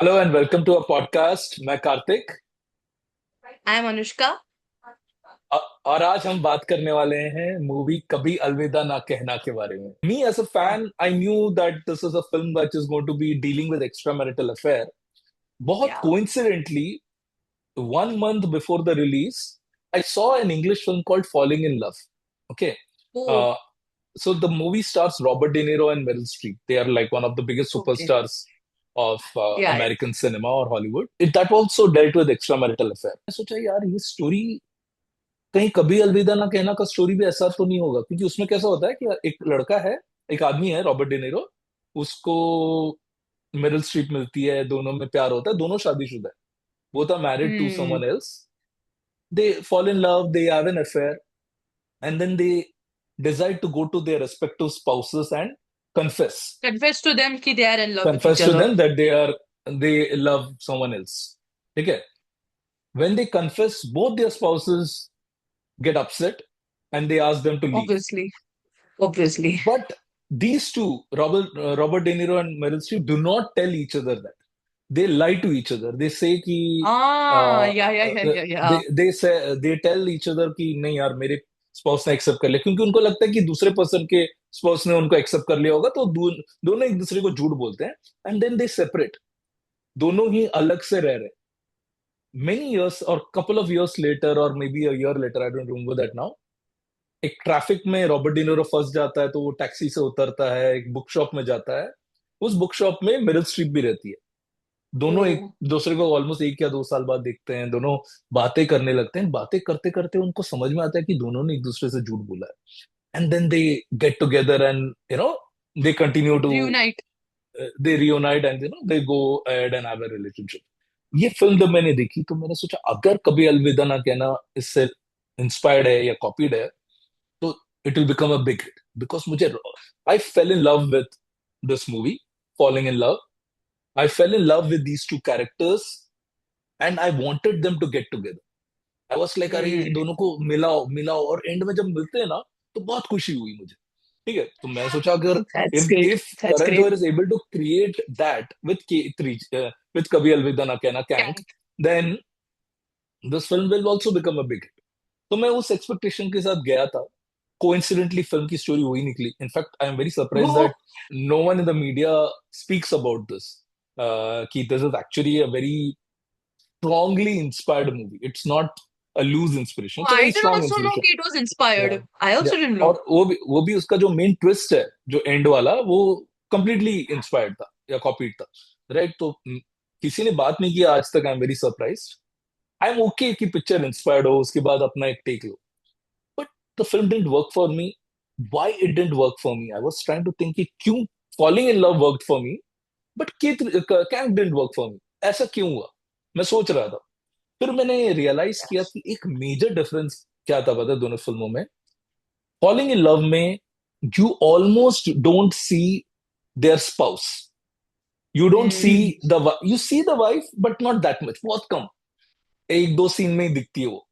Hello and welcome to a podcast. मैं Kartik. I am Anushka. और आज हम बात करने वाले हैं मूवी कभी अलविदा ना कहना के बारे में। Me as a fan I knew that this is a film that is going to be dealing with extra marital affair. बहुत या coincidentally 1 month before the release I saw an English film called Falling in Love. Okay. Oh uh, so the movie stars Robert De Niro and Meryl Streep. They are like one of the biggest okay superstars of या American cinema or Hollywood. That also dealt with extramarital affair. मैं सोचा यार ये story कहीं कभी अलविदा ना कहना का स्टोरी भी ऐसा तो नहीं होगा, क्योंकि उसमें कैसा होता है कि एक लड़का है, एक आदमी है रॉबर्ट डिनेरो। उसको मेरिल स्ट्रीप मिलती है, दोनों में प्यार होता है, दोनों शादीशुदा है, both are married to hmm someone else. They fall in love, they have an affair, and then they decide to go to their respective spouses and confess confess to them कि they are in love with each confess to other. them that they love someone else. ठीक है। When they confess, both their spouses get upset and they ask them to leave. Obviously obviously. But these two, Robert De Niro and Meryl Streep, do not tell each other that. They lie to each other. They say कि हाँ या they tell each other कि नहीं यार मेरे spouse ने accept कर लिया, क्योंकि उनको लगता है कि दूसरे पर्सन के स्पाउस ने उनको एक्सेप्ट कर लिया होगा, तो दोनों एक दूसरे को झूठ बोलते हैं। एंड देन दे सेपरेट, दोनों ही अलग से रह रहे। मेनी इयर्स और कपल ऑफ इयर्स लेटर और may be a year later, I don't remember that now, एक ट्रैफिक में रॉबर्ट डिनोरो फंस जाता है, तो वो टैक्सी से उतरता है, एक बुक शॉप में जाता है। उस बुक शॉप में मेरिल स्ट्रीप भी रहती है। ओ दोनों एक दूसरे को ऑलमोस्ट 1 या 2 साल बाद देखते हैं। दोनों बातें करने लगते हैं। बातें करते करते उनको समझ में आता है कि दोनों ने एक दूसरे से झूठ बोला है। And then they get together and they continue to, reunite. They reunite and they go ahead and have a relationship. ये फिल्म जब मैंने देखी तो मैंने सोचा अगर कभी अलविदा ना कहना इससे इंस्पायर्ड है या कॉपीड है, तो it will become a big hit. Because मुझे I fell in love with this movie, Falling in Love. I fell in love with these two characters and I wanted them to get together. I was like अरे इन हम्म दोनों को मिलाओ मिलाओ, और and में जब मिलते हैं ना तो बहुत खुशी हुई मुझे। ठीक है, तो मैं सोचा अगर that's if great if that's Karan great. Johar is able to create that with K3 with Kabhi Alvida Na Kehna Kank, then this film will also become a big hit. तो मैं उस एक्सपेक्टेशन के साथ गया था। Coincidentally film की story वही निकली। In fact I am very surprise वो that no one in the media speaks about this, कि this is actually a very strongly inspired movie. It's not a loose inspiration, it's a I very didn't strong also no inspiration. कि it was inspired. या I या also didn't know. और वो भी उसका जो main twist है, जो एंड वाला, वो कंप्लीटली इंस्पायर्ड था या कॉपीड था। राइट, तो किसी ने बात नहीं किया आज तक। I am very surprised. I am okay कि पिक्चर इंस्पायर्ड हो, उसके बाद अपना एक टेक लो। But the film didn't work for me. Why it didn't work for me? I was trying to think कि क्यों Falling in Love worked for me, but Kank didn't work for me. ऐसा क्यों हुआ? मैं सोच रहा था। फिर मैंने रियलाइज किया कि एक मेजर डिफरेंस क्या था पता है दोनों फिल्मों में। फॉलिंग इन लव में you almost don't see their spouse. You don't see hmm the, you see the wife but not that much, बहुत कम। एक दो सीन में ही दिखती है वो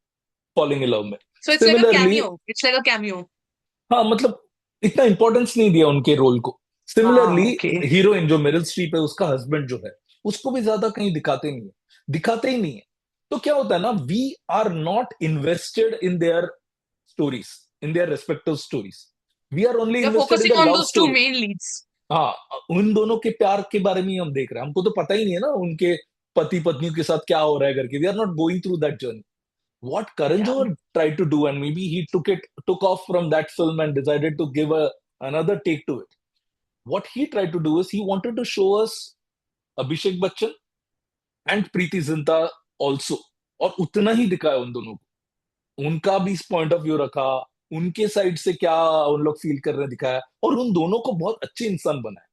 फॉलिंग इन लव में। So it's like a similarly, cameo, it's like a cameo. हाँ मतलब इतना इंपॉर्टेंस नहीं दिया उनके रोल को। हाँ सिमिलरली ओके। हीरोइन जो मेरिल स्ट्रीप है, उसका हस्बैंड जो है, उसको भी ज्यादा कहीं दिखाते नहीं है, दिखाते ही नहीं है। तो क्या होता है ना, we are not invested in their stories, in their respective stories. We are only we are invested in the focusing on love those two story. Main leads. हाँ, उन दोनों के प्यार के बारे में ही हम देख रहे हैं। हमको तो पता ही नहीं है ना उनके पति पत्नियों के साथ क्या हो रहा है करके। We are not going through that journey. What Karan या Johar tried to do, and maybe he took off from that film and decided to give another take to it. What he tried to do is he wanted to show us Abhishek Bachchan and Preeti Zinta also, और उतना ही दिखाया उन दोनों को। उनका भी point of view रखा, उनके साइड से क्या उन लोग फील कर रहे हैं दिखाया, और उन दोनों को बहुत अच्छे इंसान बनाया।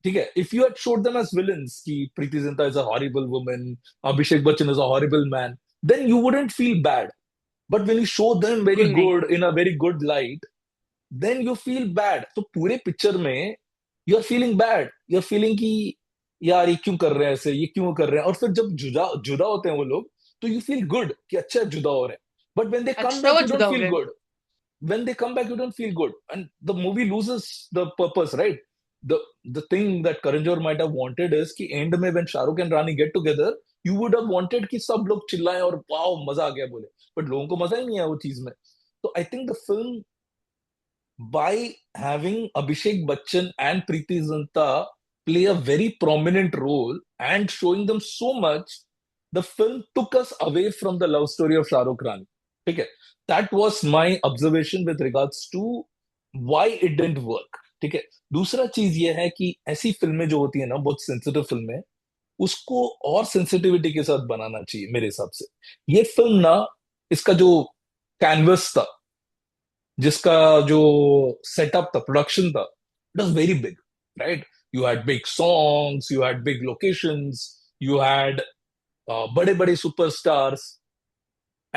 ठीक है, if you had showed them as villains कि Preity Zinta is a horrible woman, Abhishek Bachchan is a horrible man, then you wouldn't feel bad. But when you show them very बिल्कुल नहीं। good in a very good light, then you feel bad. तो पूरे picture में you are feeling bad, you are feeling कि यार ये क्यों कर रहे हैं ऐसे, ये क्यों कर रहे हैं। और फिर जब जुदा जुदा होते हैं वो लोग, तो यू फील गुड कि अच्छा जुदा हो रहे हैं। बट वेन दे कम अच्छा बैक वो यू डोंट जुदा हो फील गए। Good. When they come back you don't feel good, and the movie loses the purpose, right? the the thing that Karan Johar might have wanted is कि end में when Shahrukh and Rani get together, you would have wanted कि सब लोग चिल्लाएं और wow मजा आ गया बोले, but लोगों को मजा ही नहीं आया वो चीज में. So I think the film, by having Abhishek Bachchan and Preeti Zinta play a very prominent role and showing them so much, the film took us away from the love story of Shah Rukh Rani. Okay, that was my observation with regards to why it didn't work. ठीक है. दूसरा चीज ये है कि ऐसी फिल्में जो होती है ना, बहुत सेंसिटिव फिल्में, उसको और सेंसिटिविटी के साथ बनाना चाहिए मेरे हिसाब से. ये फिल्म ना, इसका जो कैनवस था, जिसका जो सेटअप था, प्रोडक्शन था, it was very big, right. You had big songs, you had big locations, you had बड़े बड़े superstars,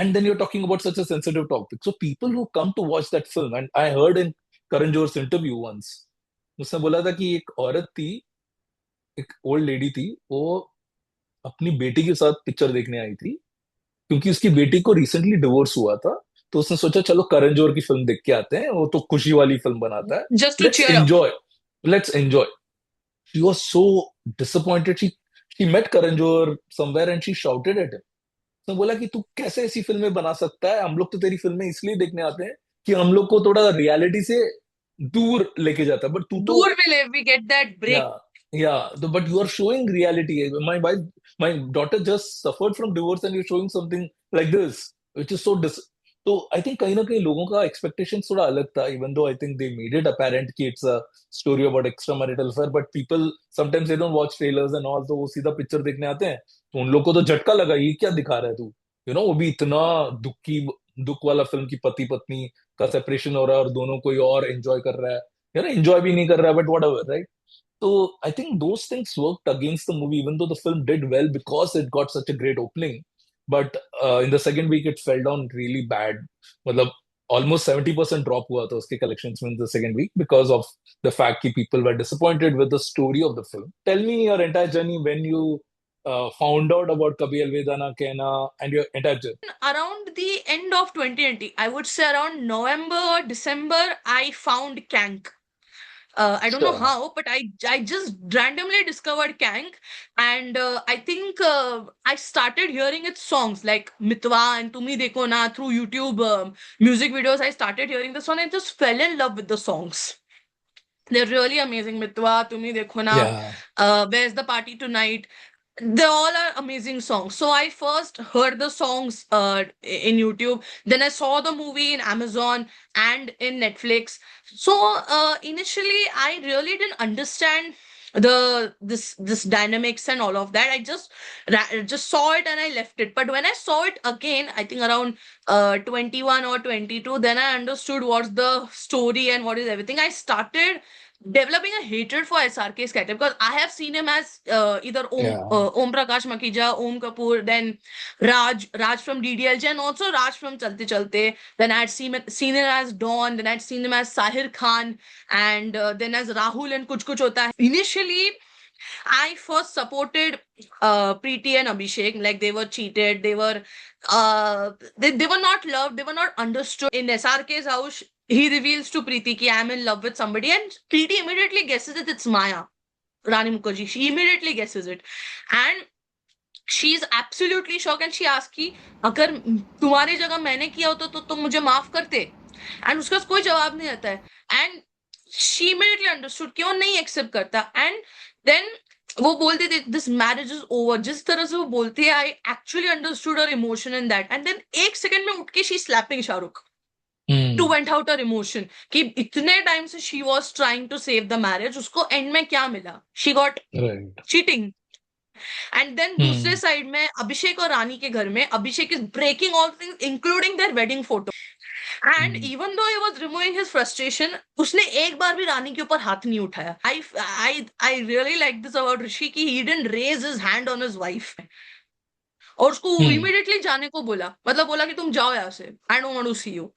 and then you're talking about such a sensitive topic. So people who come to watch that film, and I heard in Karan Johar's interview once, उसने बोला था कि एक औरत थी, एक ओल्ड लेडी थी, वो अपनी बेटी के साथ पिक्चर देखने आई थी, क्योंकि उसकी बेटी को रिसेंटली डिवोर्स हुआ था. तो उसने सोचा चलो करण जौहर की फिल्म देख के आते हैं, वो तो खुशी वाली फिल्म बनाता है, Just to let's cheer up. Enjoy, let's enjoy. She was so disappointed. She met Karan Johar somewhere and she shouted at him. उसने बोला कि तू कैसे ऐसी फिल्में बना सकता है, हम लोग तो तेरी फिल्में इसलिए देखने आते हैं कि हम लोग को थोड़ा रियलिटी से दूर लेके जाता है, बट तू तो, दूर में ले, we get that break. but you are showing reality. My daughter just suffered from divorce, and you're showing something like this, which is so तो आई थिंक कहीं ना कहीं लोगों का एक्सपेक्टेशन थोड़ा अलग था, even though I think they made it apparent कि it's a story about extra marital affair, but people sometimes they don't watch trailers and all, तो वो सीधा पिक्चर देखने आते हैं, तो उन लोग को तो झटका लगा, ये क्या दिखा रहा है तू, वो भी इतना दुख वाला फिल्म की पति पत्नी का सेपरेशन हो रहा है और दोनों कोई और एंजॉय कर रहा है, एंजॉय भी नहीं कर रहा है, but what ever, right. So I think those things worked against the movie, even though the film did well because it got such a great opening. But in the second week, it fell down really bad. मतलब almost 70% drop हुआ था उसके collections में in the second week because of the fact that people were disappointed with the story of the film. Tell me your entire journey when you found out about Kabhi Alvida Na Kehna and your entire journey. Around the end of 2020, I would say around November or December, I found Kank. I don't know Sure. how, but I just randomly discovered Kank, and I think I started hearing its songs like Mitwa and Tumi Dekho Na through YouTube music videos. I started hearing the song and just fell in love with the songs. They're really amazing. Mitwa, Tumi Dekho Na, Yeah. Where's the Party Tonight? They all are amazing songs. So I first heard the songs in YouTube. Then I saw the movie in Amazon and in Netflix. So initially, I really didn't understand this dynamics and all of that. I just saw it and I left it. But when I saw it again, I think around 21 or 22, then I understood what's the story and what is everything. I started developing a hatred for SRK's character because I have seen him as either Om Prakash Makija, Om Kapoor, then Raj from DDLJ, and also Raj from Chalte Chalte. Then I had seen him as Dawn, then I had seen him as Sahir Khan, and then as Rahul and Kuch Kuch Hota Hai. Initially, I first supported Preeti and Abhishek. Like they were cheated, they were not loved, they were not understood. In SRK's house, he reveals to Preeti ki I'm in love with somebody, and Preeti immediately guesses that it's Maya, Rani Mukherjee. She immediately guesses it, and she's absolutely shocked, and she asks कि अगर तुम्हारी जगह मैंने किया होता तो तुम मुझे माफ करते, एंड उसका कोई जवाब नहीं आता है, एंड she immediately understood कि वो नहीं एक्सेप्ट करता, एंड देन वो बोलते थे दिस मैरिज इज ओवर, जिस तरह से वो बोलती है I actually understood her emotion in that, and then एक सेकंड में उठ के she slapping Shahrukh to went out her emotion कि इतने टाइम से she was trying to save the marriage, उसको एंड में क्या मिला, she got cheating. And then दूसरे साइड में अभिषेक और रानी के घर में Abhishek is breaking all things including their wedding photo, and even though he was removing his frustration, उसने एक बार भी रानी के ऊपर हाथ नहीं उठाया. I really like this about Rishi कि he didn't raise his hand on his wife, और उसको इमीडिएटली जाने को बोला, मतलब बोला कि तुम जाओ यहाँ से, I don't want to see you.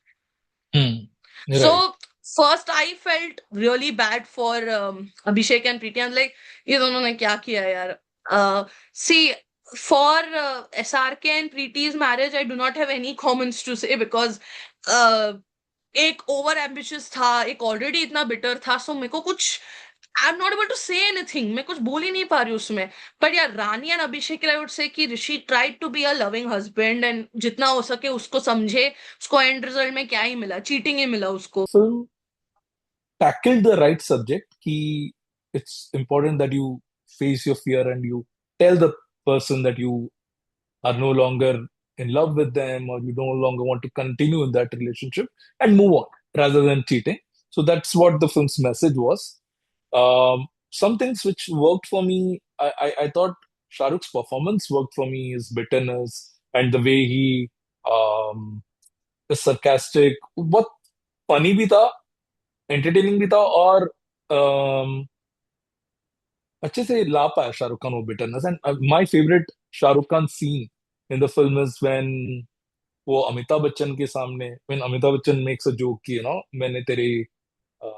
So first I felt really bad for Abhishek and Preeti. I was like, ये दोनों ने क्या किया यार. See, for SRK and Preeti's marriage, I do not have any comments to say because एक over ambitious था, एक already इतना बिटर था, सो मेरे को कुछ I am not able to say anything, मैं कुछ बोल ही नहीं पा रही हूँ उसमें। पर यार रानी and Abhishek I would say कि Rishi tried to be a loving husband, and जितना हो सके उसको समझे। उसको एंड रिजल्ट में क्या ही मिला, चीटिंग ही मिला उसको। film tackled the right subject कि it's important that you face your fear and you tell the person that you are no longer in love with them or you no longer want to continue in that relationship and move on rather than cheating. So that's what the film's message was. Some things which worked for me, I thought Shah Rukh's performance worked for me, his bitterness and the way he um, is sarcastic. बहुत funny भी था, entertaining भी था और um, अच्छे से ला पाया शाहरुख खान वो bitterness. And my favorite Shah Rukh Khan scene in the film is when वो अमिताभ बच्चन के सामने when Amitabh Bachchan makes a joke कि मैंने तेरी अ,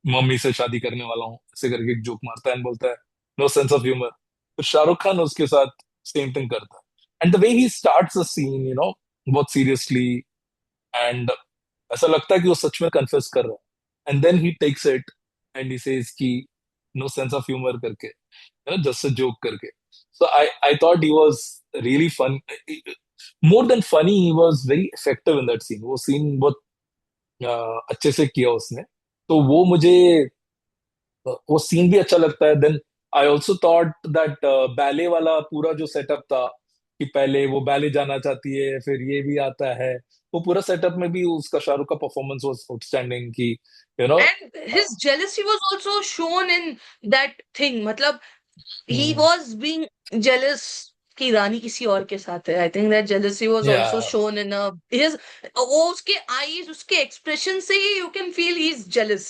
मम्मी से शादी करने वाला हूँ ऐसे करके एक जोक मारता है and बोलता है नो सेंस ऑफ ह्यूमर, तो शाहरुख खान उसके साथ सेम थिंग करता है and the way he starts the scene बहुत सीरियसली एंड ऐसा लगता है कि वो सच में कन्फेस कर रहा है and then he takes it and he says कि नो सेंस ऑफ ह्यूमर करके जस्ट अ जोक करके. So I thought he was really fun. More than funny, he was very effective in that scene. वो scene बहुत अच्छे से किया उसने. तो वो मुझे वो सीन भी अच्छा लगता है. Then I also thought that ballet वाला पूरा जो सेटअप था कि पहले वो बैले जाना चाहती है फिर ये भी आता है, वो पूरा सेटअप में भी उसका शाहरुख का परफॉर्मेंस वाज आउटस्टैंडिंग कि you know and his jealousy was also shown in that thing, मतलब he was being jealous कि रानी किसी और के साथ है। I think that jealousy was या also shown in a his, वो उसके eyes, उसके expression से ही you can feel he is jealous.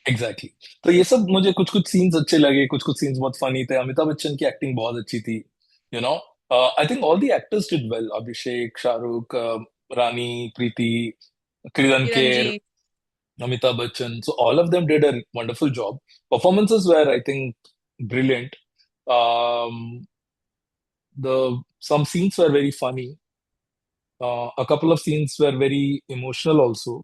Exactly exactly. तो ये सब मुझे कुछ कुछ सीन्स अच्छे लगे, कुछ कुछ सीन्स बहुत फनी थे. अमिताभ बच्चन की एक्टिंग बहुत अच्छी थी. You know I think all the actors did well. Abhishek, Shahrukh, Rani, Preeti, Kiran Kiran ji. Kher, Amitabh Bachchan. So all of them did a wonderful job. Performances were, I think, brilliant. Um, the some scenes were very funny. A couple of scenes were very emotional also.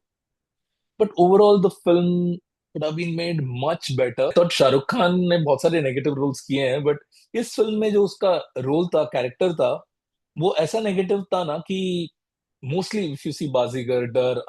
But overall, the film could have been made much better. I thought Shahrukh Khan ने बहुत सारे negative roles किए हैं, but इस film में जो उसका role था, कैरेक्टर था, वो ऐसा नेगेटिव था ना कि मोस्टली इफ यू सी बाजीगर, डर,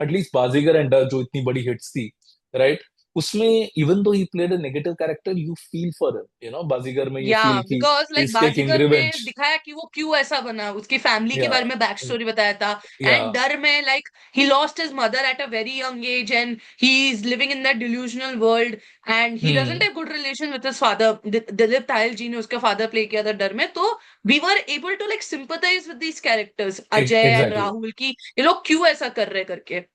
एटलीस्ट बाजीगर एंड डर जो इतनी बड़ी हिट्स थी, राइट, उसमें even though he played a negative character you feel for him. Baazigar में यू या फील कि because he like is taking Baazigar revenge. में दिखाया कि वो क्यों ऐसा बना, उसकी फैमिली के या बारे में बैक स्टोरी बताया था। या एंड डर में like he lost his mother at a very young age and he is living in that delusional world, and he doesn't hmm. Have good relation with his father. Dilip Tahil ji ने उसका father play किया था डर में, तो we were able to like sympathize with these characters Ajay and exactly Rahul की ये लोग क्यों ऐसा कर रहे करके।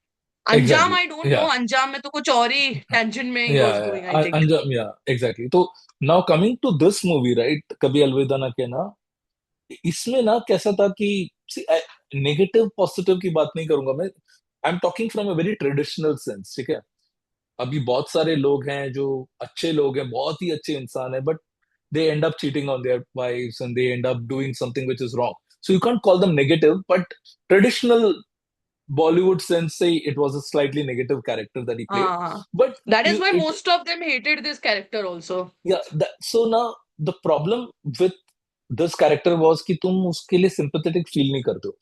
अंजाम एग्जैक्टली आई डोंट नो, या अंजाम में तो कुछ और ही टेंशन में he was going I yeah, think. Anjam, yeah, exactly. तो now coming to this movie, right? कभी अलविदा ना कहना. इसमें ना कैसा था कि नेगेटिव पॉजिटिव की बात नहीं करूंगा मैं. I am talking from a very traditional sense, ठीक है. अभी बहुत सारे लोग हैं जो अच्छे लोग हैं, बहुत ही अच्छे इंसान है, but they end up cheating on their wives and they end up doing something which is wrong. So you can't call them negative, but traditional Bollywood sense say it was a slightly negative character that he played. हाँ, But that is you why it most of them hated this character also. yeah so now the problem with this character was कि तुम उसके लिए sympathetic feel नहीं करते हो.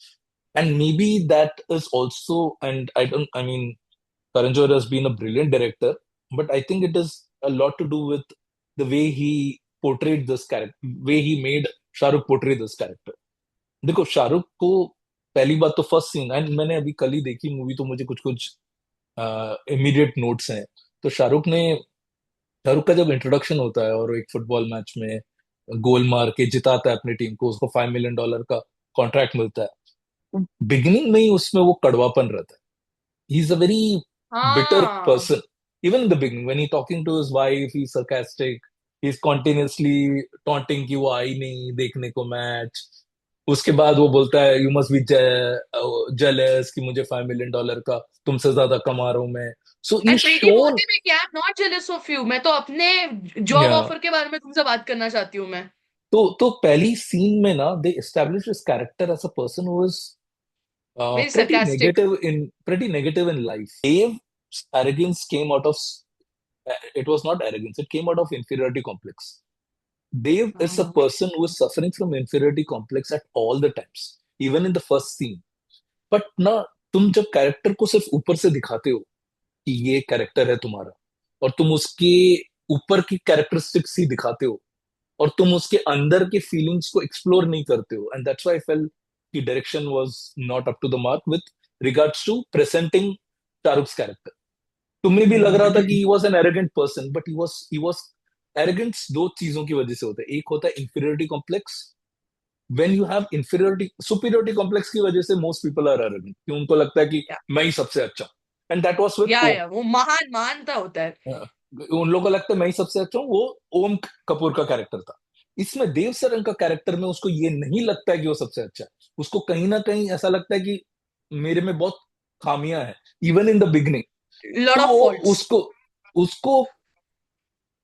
And maybe that is also, and I mean Karan Johar has been a brilliant director, but I think it is a lot to do with the way he portrayed this character, way he made Shahrukh portray this character. देखो शाहरुख को पहली बात तो first scene, and मैंने अभी कल ही देखी movie तो मुझे कुछ कुछ इमीडिएट नोट्स हैं. तो शाहरुख का जब इंट्रोडक्शन होता है और वो एक फुटबॉल मैच में गोल मार के जिताता है अपनी टीम को, उसको $5 million का कॉन्ट्रैक्ट मिलता है. बिगिनिंग में ही उसमें वो कड़वापन रहता है. He is a very bitter हाँ, person. Even in the beginning when he talking to his wife, he sarcastic, he is continuously taunting कि वो आई नहीं देखने को मैच. उसके बाद वो बोलता है यू मस्ट बी जेलस कि मुझे $5 million का तुमसे ज्यादा कमा रहा हूं मैं. सो ये एंड प्रीति शोन. बोलती भी कि आई am not jealous of you, मैं तो अपने जॉब ऑफर के बारे में तुमसे बात करना चाहती हूँ मैं। तो पहली सीन में ना they establish this character as a person who is very pretty sarcastic. negative in life. Dave's arrogance came out of It was not arrogance. It came out of inferiority complex. Dave is a हाँ, person who is suffering from inferiority complex at all the times, even in the first scene. But ना, तुम जब character को सिर्फ ऊपर से दिखाते हो कि ये कैरेक्टर है तुम्हारा, और तुम उसके ऊपर की कैरेक्टरिस्टिक्स ही दिखाते हो, और तुम उसके अंदर के फीलिंग्स को एक्सप्लोर नहीं करते हो, and that's why I felt कि direction was not up to the mark with regards to presenting Shahrukh character. तुम्हें भी लग रहा था कि he was an arrogant person, but he was arrogance दो चीजों की वजह से होता है. एक होता है inferiority complex. When you have inferiority superiority complex की वजह से मोस्ट पीपल आर एरोगेंट, कि उनको लगता है कि या मैं ही सबसे अच्छा. एंड दैट वाज विद ओम. या वो महान महानता होता है. उन लोगों को लगता है मैं ही सबसे अच्छा हूँ. वो ओम कपूर का कैरेक्टर था. इसमें देव सरन का कैरेक्टर में उसको ये नहीं लगता है कि वो सबसे अच्छा है. उसको कहीं ना कहीं ऐसा लगता है कि मेरे में बहुत खामियां हैं, even in the beginning. Lot तो ऑफ फॉल्ट्स. उसको उसको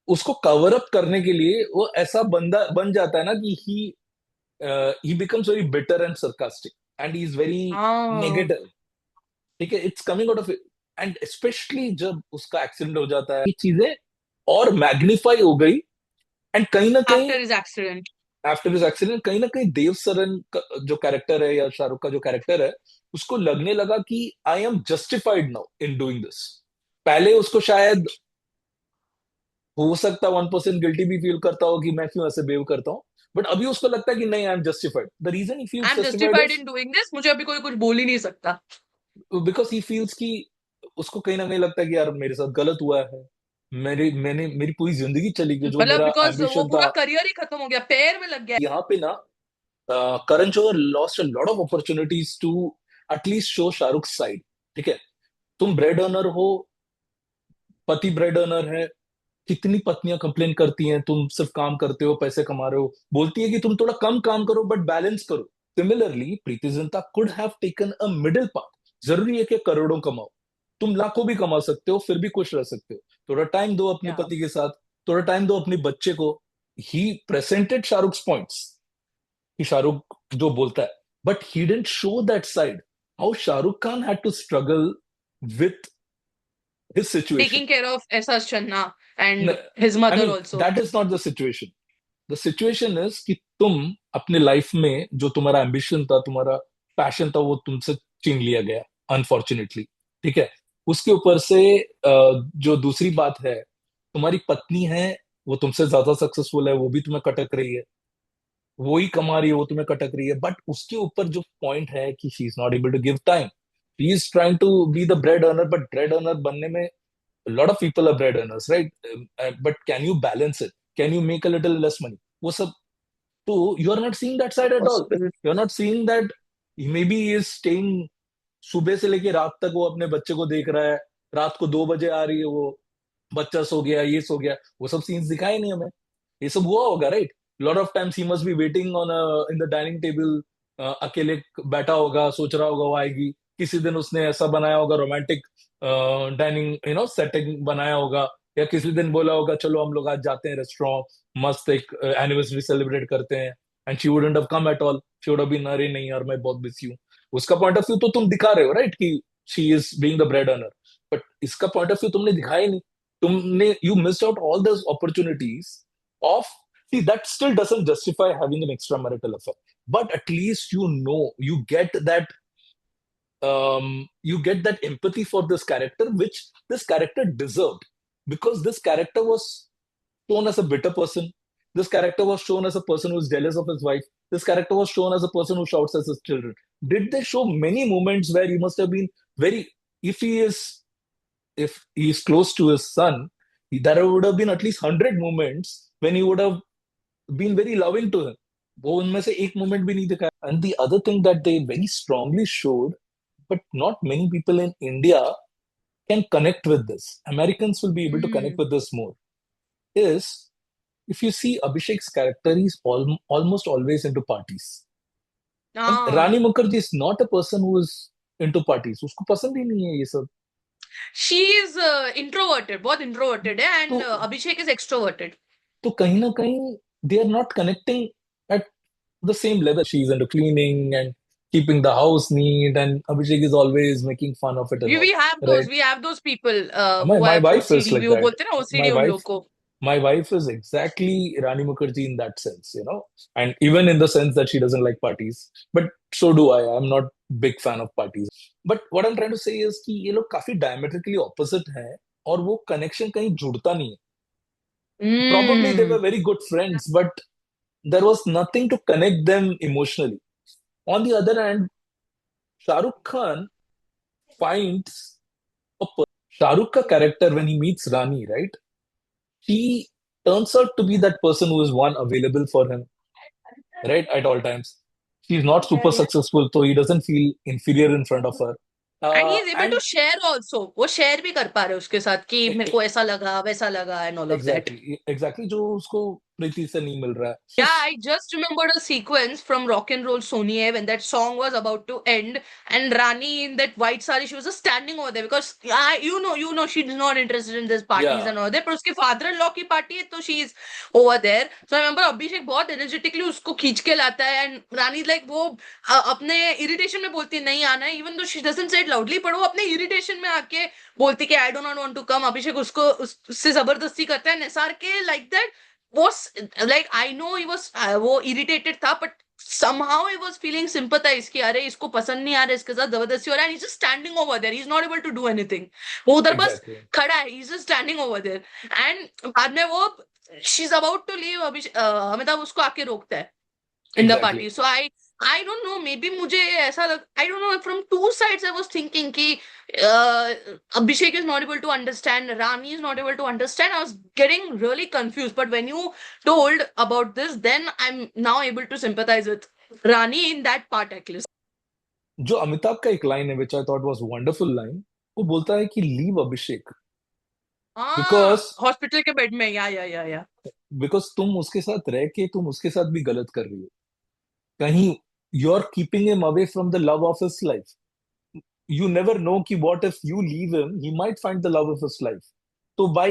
उसको कवर अप करने के लिए वो ऐसा बंदा बन जाता है ना कि ही becomes very bitter and sarcastic, and he is very हाँ, नेगेटिव. ठीक है, it's coming out of. And specially जब उसका एक्सीडेंट हो जाता है, ये चीजें और मैग्नीफाई हो गई. एंड कहीं ना कहीं after his accident. After this accident, कहीं ना कहीं देव सरन का जो कैरेक्टर है या शाहरुख का जो कैरेक्टर है, उसको लगने लगा कि आई am justified now in doing this. पहले उसको शायद हो सकता है 1% गिल्टी भी फील करता हो कि मैं क्यों ऐसे बिहेव करता हूँ, बट अभी उसको लगता है कि नहीं, I am justified. The reason he I feels am justified justified is in doing this, मुझे अभी कोई कुछ बोल ही नहीं सकता. बिकॉज ही फील्स कि उसको कहीं ना कहीं लगता है कि यार मेरे साथ गलत हुआ है. मेरी पूरी जिंदगी चली गई, जो मतलब मेरा बिकॉज वो एम्बिशन था. पूरा करियर ही खत्म हो गया, पैर में लग गया. यहाँ पे ना, Karan Johar lost a lot of opportunities to at least show Shahrukh side. ठीक है, तुम ब्रेड अर्नर हो, पति ब्रेड अर्नर है. कितनी पत्नियां कंप्लेन करती हैं तुम सिर्फ काम करते हो, पैसे कमा रहे हो, बोलती है कि तुम थोड़ा कम काम करो बट बैलेंस करो. Similarly Preity Zinta could have taken a middle path. जरूरी है कि करोड़ों कमाओ, तुम लाखों भी कमा सकते हो, फिर भी खुश रह सकते हो. थोड़ा टाइम दो अपने या पति के साथ, थोड़ा टाइम दो अपने बच्चे को. ही प्रेजेंटेड शाहरुख पॉइंट्स, कि शाहरुख जो बोलता है, but he didn't show that side, how Shahrukh Khan had to struggle with his situation. Taking care of his Channa and his I mother mean also. That is not the situation. The situation is कि तुम अपने life में जो तुम्हारा ambition था, तुम्हारा passion था, वो तुमसे छीन लिया गया, अनफॉर्चुनेटली. ठीक है, उसके ऊपर से जो दूसरी बात है, तुम्हारी पत्नी है, वो तुमसे ज्यादा सक्सेसफुल है, वो भी तुम्हें कटक रही है. वो ही कमा रही है, वो तुम्हें कटक रही है. बट उसके ऊपर जो पॉइंट है कि she is not able to give time. She is trying to be the bread earner, but bread earner बनने में lot of people are bread earners, right? But can you balance it? Can you make a little less money? वो सब तो you are not seeing that side at all. Possible. You are not seeing that maybe he is staying. सुबह से लेके रात तक वो अपने बच्चे को देख रहा है. रात को 2 बजे आ रही है वो, बच्चा सो गया, ये सो गया. वो सब सीन्स दिखाए नहीं हमें. ये सब हुआ होगा, right? Lot of times he must be waiting on in the dining table. अकेले बैठा होगा, सोच रहा होगा वो आएगी. किसी दिन उसने ऐसा बनाया होगा, रोमांटिक डाइनिंग सेटिंग बनाया होगा. या किसी दिन बोला होगा चलो हम लोग आज जाते हैं रेस्टोरेंट, मस्त एक एनिवर्सरी सेलिब्रेट करते हैं. And she wouldn't have come at all. She would have been, अरे नहीं यार मैं बहुत बिजी हूँ. उसका पॉइंट ऑफ व्यू तो तुम दिखा रहे हो, राइट, कि she is being the bread earner. But इसका पॉइंट ऑफ व्यू तुमने दिखाया ही नहीं. तुमने you missed out all those opportunities of. See, that still doesn't justify having an extramarital affair, but at least you get that, you get that empathy for this character, which this character deserved, because this character was shown as a bitter person. This character was shown as a person who's jealous of his wife. This character was shown as a person who shouts at his children. Did they show many moments where he must have been very, if he is, if he is close to his son, there would have been at least 100 moments when he would have been very loving to him. वो उनमें से एक moment भी नहीं दिखाया. And the other thing that they very strongly showed, but not many people in India can connect with this. Americans will be able to connect with this more. Is if you see Abhishek's character, he's almost always into parties. And हाँ, Rani Mukherjee is not a person who is into parties. उसको पसंद ही नहीं है ये सब. She is introverted, बहुत introverted है, तो एंड अभिषेक इज एक्सट्रोवर्टेड. तो कहीं ना कहीं they are not connecting at the same level. She's into cleaning and keeping the house neat, and Abhishek is always making fun of it and all, right? we have those people My who my have wife is OCD, like भी वो that. बोलते हैं ना My OCD उन wife लोग को. my wife is exactly Rani Mukherjee in that sense, you know, and even in the sense that she doesn't like parties. But so do I. I'm not big fan of parties. But what I'm trying to say is कि ये लोग काफी diametrically opposite हैं और वो connection कहीं जुड़ता नहीं है. Probably they were Hmm. very good friends, but there was nothing to connect them emotionally. On the other hand, Shah Rukh Khan finds a Shah Rukh ka character when he meets Rani, right? He turns out to be that person who is one available for him, right, at all times. She's not Yeah, super yeah. successful, so he doesn't feel inferior in front of her. And he is able to And share also. वो share भी कर पा रहे हैं उसके साथ कि मेरे को ऐसा लगा वैसा लगा and all of that. Exactly जो उसको प्रीति से नहीं मिल रहा है. Yeah, I just remembered a sequence from Rock and Roll Sonie when that song was about to end, and Rani in that white sari, she was just standing over there because she's not interested in these parties Yeah, and all that. But उसके father-in-law की party है, तो she is over there. So I remember Abhishek बहुत energetically उसको खींच के लाता है, and Rani like वो अपने irritation में बोलती है नहीं आना है, even though she doesn't say it loudly, पर वो अपने irritation में आके बोलती है कि I do not want to come. अभिषेक उसको उससे जबरदस्ती करता है, निसार के like that was like I know he was वो irritated था but somehow he was feeling sympathize कि अरे इसको पसंद नहीं आ रहा इसके साथ जबरदस्ती हो रहा है and he's just standing over there, he's not able to do anything. वो उधर बस एग्जैक्टली. खड़ा है, he's just standing over there. And बाद में वो she's about to leave, अभी अमिताभ उसको आके रोकता है in the exactly. party. So I don't know, maybe मुझे ऐसा लग I don't know, from two sides I was thinking कि uh, Abhishek is not able to understand, Rani is not able to understand. I was getting really confused, but when you told about this, then I'm now able to sympathize with Rani in that part at least. जो अमिताभ का एक line है which I thought was wonderful line, वो बोलता है कि leave Abhishek because हाँ, hospital के बेड में, या तुम उसके साथ रह के तुम उसके साथ भी गलत कर रही हो कहीं. You are keeping him away from the love of his life. You never know ki what if you leave him, he might find the love of his life. So by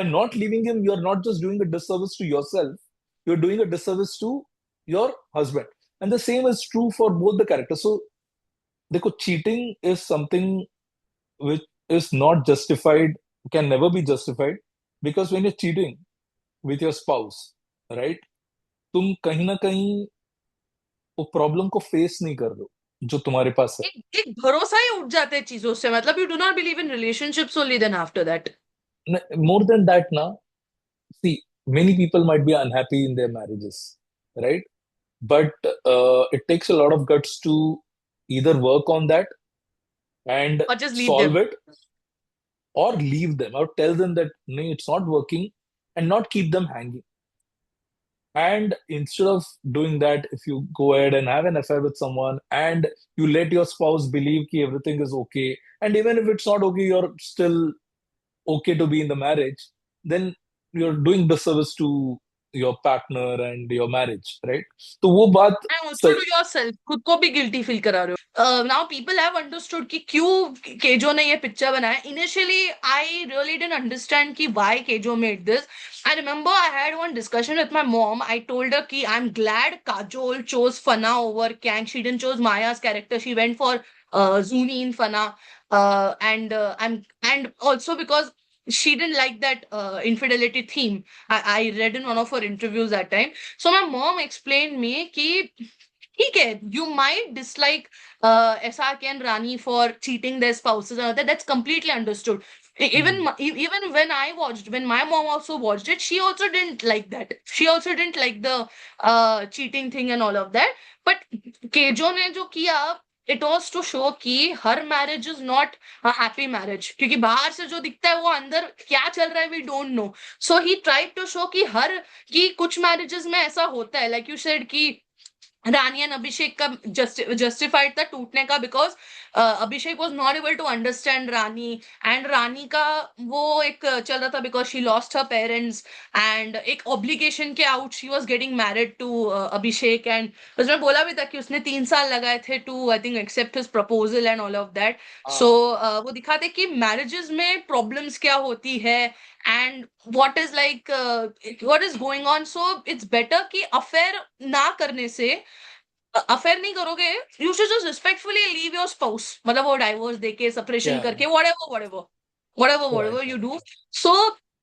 not leaving him, you're not just doing a disservice to yourself, you're doing a disservice to your husband. And the same is true for both the characters. So देखो, cheating is something which is not justified, can never be justified, because when you're cheating with your spouse, right, तुम कहीं ना कहीं वो problem को face नहीं कर रहे हो जो तुम्हारे पास है. एक भरोसा ही उठ जाता है चीजों से, मतलब you do not believe in relationships only then after that. More than that now, see, many people might be unhappy in their marriages, right? But it takes a lot of guts to either work on that and Or just leave solve them. it, or leave them, or tell them that no, it's not working, and not keep them hanging. And instead of doing that, if you go ahead and have an affair with someone and you let your spouse believe that everything is okay, and even if it's not okay, you're still okay to be in the marriage, then you're doing disservice to your partner and your marriage, right? तो वो बात And also सही. to yourself, खुद को भी guilty feel करा रहे हो. Now people have understood कि क्यों केजो ने ये पिक्चर बनाया. Initially, I really didn't understand कि why KJo made this. I remember I had one discussion with my mom. I told her कि I'm glad Kajol chose Fana over Kang. She didn't choose Maya's character. She went for Zuni in Fana. And also because she didn't like that infidelity theme. I read in one of her interviews that time. So my mom explained me कि ठीक है, you might dislike SRK and Rani for cheating their spouses and all that. That's completely understood. Even Hmm. even when I watched, when my mom also watched it, she also didn't like that. She also didn't like the cheating thing and all of that. But KJo ने जो किया, it was to show कि हर marriage is not a happy marriage, क्योंकि बाहर से जो दिखता है वो अंदर क्या चल रहा है we don't know. So he tried to show कि कुछ marriages में ऐसा होता है, like you said कि रानी एंड अभिषेक का जस्टिफाइड था टूटने का, because Abhishek was not able to understand Rani, and Rani का वो एक चल रहा था because she lost her parents, and एक ऑब्लिगेशन के out she was getting married to Abhishek. And उसने बोला भी था कि उसने 3 साल लगाए थे to I think accept his proposal and all of that. So हाँ. वो दिखाते कि मैरिजेस में प्रॉब्लम्स क्या होती है and what is like what is going on. So it's better कि अफेयर ना करने से अफेयर नहीं करोगे, you should just respectfully leave your spouse, मतलब वो डाइवोर्स देके सेपरेशन Yeah, करके whatever whatever whatever right, whatever you right. Do, so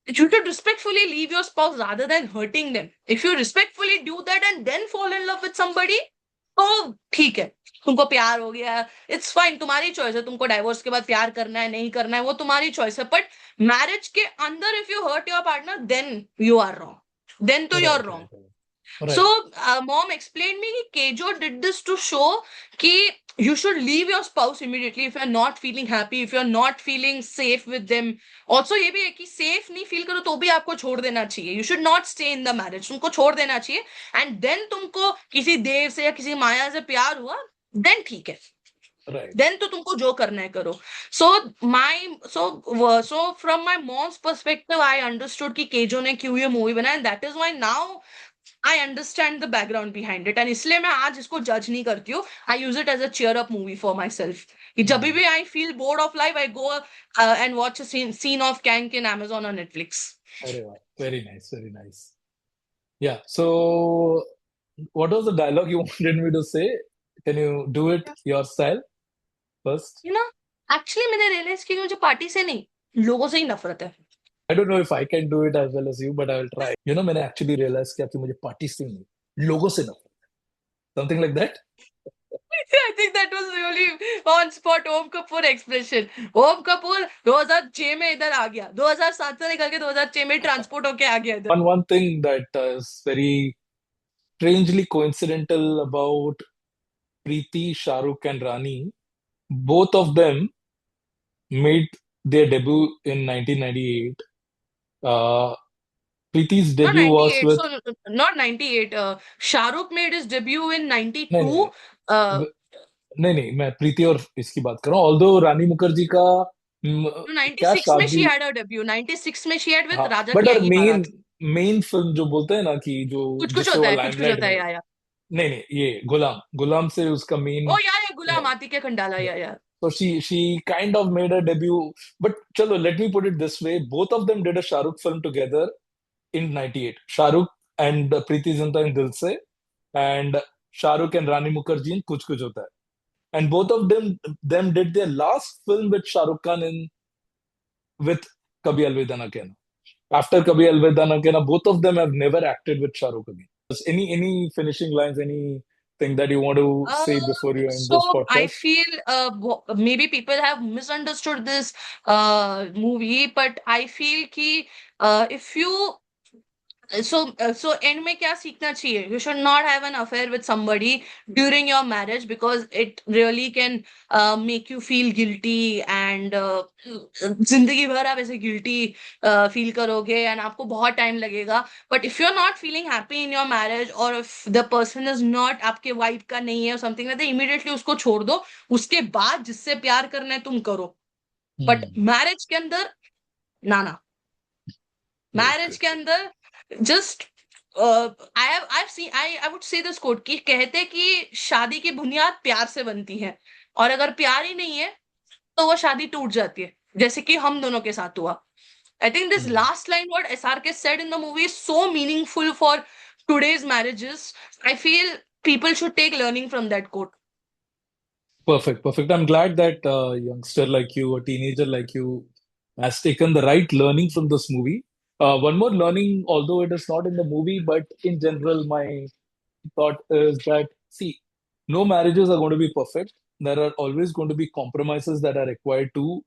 you should respectfully leave your spouse rather than hurting them. If you respectfully do that and then fall in love with somebody, तो ठीक है, तुमको प्यार हो गया, it's fine, तुम्हारी choice है, तुमको डाइवोर्स के बाद प्यार करना है नहीं करना है वो तुम्हारी चॉइस है, बट मैरिज के अंदर if you hurt your partner then you are wrong, then तो you are Right, wrong. right, right. So, Right. mom explained me कि Kejo did this to show कि you should leave your spouse immediately if you're not feeling happy, if you're not feeling safe with them. Also ये भी है कि safe नहीं feel करो तो भी आपको छोड़ देना चाहिए. You should not stay in the marriage. तुमको छोड़ देना चाहिए. And then तुमको किसी देव से या किसी माया से प्यार हुआ, then ठीक है. Right. Then तो तुमको जो करना है करो. So so from my mom's perspective, I understood कि केजो ने क्यों ये मूवी बनाया, and that is why now I understand the background behind it, and इसलिए मैं आज इसको जज नहीं करती हूँ. I use it as a cheer up movie for myself. कि जब Hmm. भी I feel bored of life, I go and watch a scene of Kank in Amazon or Netflix. अरे वाह, very nice, very nice. Yeah. So, what was the dialogue you wanted me to say? Can you do it your style first? You know, actually मैंने realize किया कि मुझे party से नहीं, लोगों से ही नफरत है. I don't know if I can do it as well as you, but I will try. मैंने actually realized किया कि मुझे पार्टी से नहीं, लोगों से नफरत. Something like that. I think that was really on spot Om Kapoor expression. Om Kapoor 2006 में इधर आ गया, 2007 से निकल के 2006 में ट्रांसपोर्ट होके आ गया इधर. One thing that is very strangely coincidental about Preeti, Shahrukh, and Rani, both of them made their debut in 1998. Uh, Preeti's Not debut was 98, with so not 98. Shahrukh made his debut in नहीं 92. नहीं Uh, नहीं नहीं, मैं प्रीति और इसकी बात कर रहा हूँ. ऑल्दो रानी मुखर्जी का no, क्या 96 में she शादी. had her debut. 96 में she had with हाँ, Raja बट की और आएगी मेन बारात. मेन फिल्म जो बोलते हैं ना कि जो कुछ कुछ जिससे होता वो है, कुछ कुछ लाइमलाइट होता में. है, या. नहीं नहीं, ये गुलाम गुलाम से उसका मेन. ओ या गुलाम आतिक खंडाला, या. So she kind of made a debut. But chalo, let me put it this way: both of them did a Shahrukh film together in '98. Shahrukh and Preeti Zinta in Dil Se, and Shahrukh and Rani Mukherjee in Kuch Kuch Hota Hai. And both of them did their last film with Shah Rukh Khan in with Kabhi Alvida Na Kehna. After Kabhi Alvida Na Kehna, both of them have never acted with Shah Rukh again. Any finishing lines, anything that you want to Uh, say before you end this so I podcast? feel maybe people have misunderstood this movie, but I feel कि if you so end में क्या सीखना चाहिए? You should not have an affair with somebody during your marriage because it really can make you feel guilty and जिंदगी भर आप ऐसे guilty feel करोगे and आपको बहुत टाइम लगेगा. But if you're not feeling happy in your marriage or if the person is not आपके vibe का नहीं है or something like that, immediately उसको छोड़ दो. उसके बाद जिससे प्यार करना है तुम करो. But Hmm. marriage के अंदर ना. Great, मैरिज great, के great. अंदर just I would say this quote कि कहते कि शादी की बुनियाद प्यार से बनती है और अगर प्यार ही नहीं है तो वो शादी टूट जाती है, जैसे कि हम दोनों के साथ हुआ. I think this Hmm. Last line what SRK said in the movie is so meaningful for today's marriages. I feel people should take learning from that quote. Perfect, perfect. I'm glad that a youngster like you, a teenager like you, has taken the right learning from this movie. One more learning, although it is not in the movie, but in general, my thought is that see, no marriages are going to be perfect. There are always going to be compromises that are required to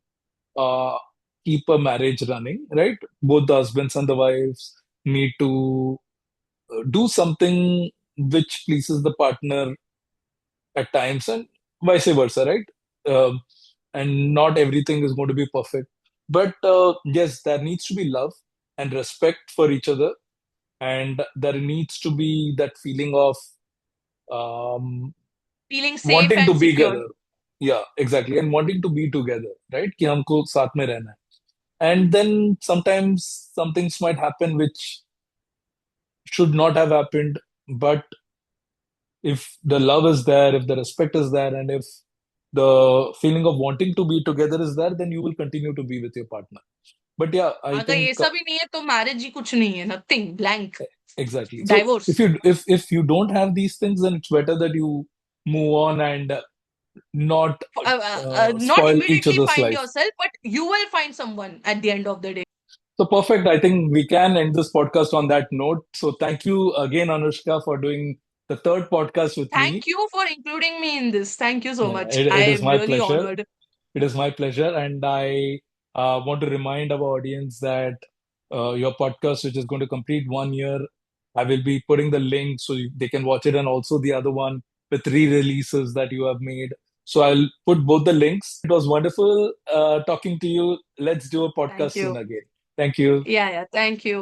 uh, keep a marriage running, right? Both the husbands and the wives need to do something which pleases the partner at times and vice versa, right? And not everything is going to be perfect. But yes, there needs to be love and respect for each other, and there needs to be that feeling of um, Feeling safe wanting to and be secure. together. Yeah, exactly, and wanting to be together, right? कि हमको साथ में रहना है. And then sometimes some things might happen which should not have happened, but if the love is there, if the respect is there, and if the feeling of wanting to be together is there, then you will continue to be with your partner. But yeah, I अगर ये think सब ही नहीं है तो marriage ही कुछ नहीं है, nothing, blank. Exactly. So if Divorce. you don't have these things, then it's better that you move on and not Not spoil each immediately other's find life. yourself, but you will find someone at the end of the day. So perfect. I think we can end this podcast on that note. So thank you again, Anushka, for doing the third podcast with me. Thank you for including me in this. Thank you so Yeah, much. I it is am my really pleasure. honored. It is my pleasure, and I want to remind our audience that your podcast, which is going to complete 1 year, I will be putting the link so they can watch it, and also the other one with re-releases that you have made. So I'll put both the links. It was wonderful talking to you. Let's do a Thank podcast soon you. again. Thank you. Yeah, yeah. Thank you.